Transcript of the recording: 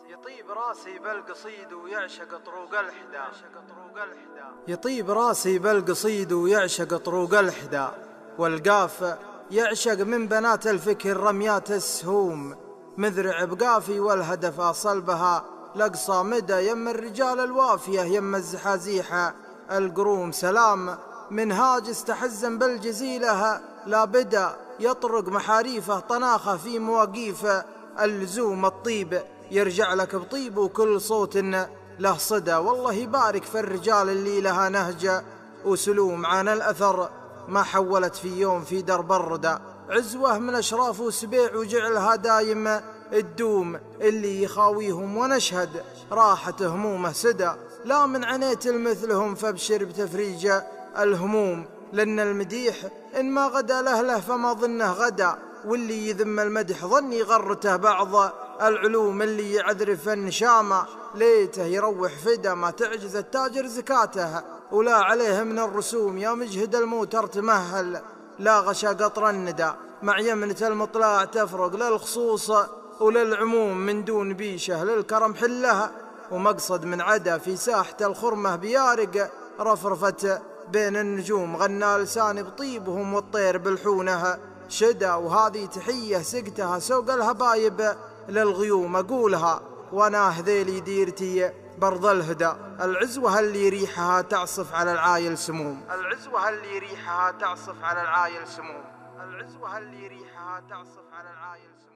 يطيب راسي بالقصيد ويعشق طروق الحدا. يطيب راسي بالقصيد ويعشق طروق الحدا، والقاف يعشق من بنات الفكر رميات السهوم، مذرع بقافي والهدف صلبها لقصى مدى يم الرجال الوافية يم الزحازيحة القروم. سلام منهاج استحزم بالجزيلة لا بدا يطرق محاريفه طناخه في مواقيفه اللزوم. الطيب يرجع لك بطيب وكل صوت له صدى، والله يبارك في الرجال اللي لها نهجة وسلوم. عن الأثر ما حولت في يوم في درب الردى، عزوة من أشراف وسبيع وجعلها دايم الدوم، اللي يخاويهم ونشهد راحة همومه سدى. لا من عنيت المثلهم فابشر بتفريج الهموم، لأن المديح إن ما غدا لهله فما ظنه غدا، واللي يذم المدح ظني غرته بعض العلوم. اللي يعذرف النشامة ليته يروح فدا، ما تعجز التاجر زكاته ولا عليه من الرسوم. يا مجهد الموتر تمهل لا غشا قطر الندى، مع يمنة المطلع تفرق للخصوص وللعموم. من دون بيشه للكرم حلها، ومقصد من عدا في ساحة الخرمة بيارق رفرفت بين النجوم. غنى لساني بطيبهم والطير بالحونها شدا، وهذه تحية سقتها سوق الهبايب للغيوم. أقولها وانا هذيلي ديرتي برض الهدى، العزوة اللي ريحها تعصف على العايل سموم. العزوة اللي ريحها تعصف على العايل سموم. العزوة اللي ريحها تعصف على العايل سموم.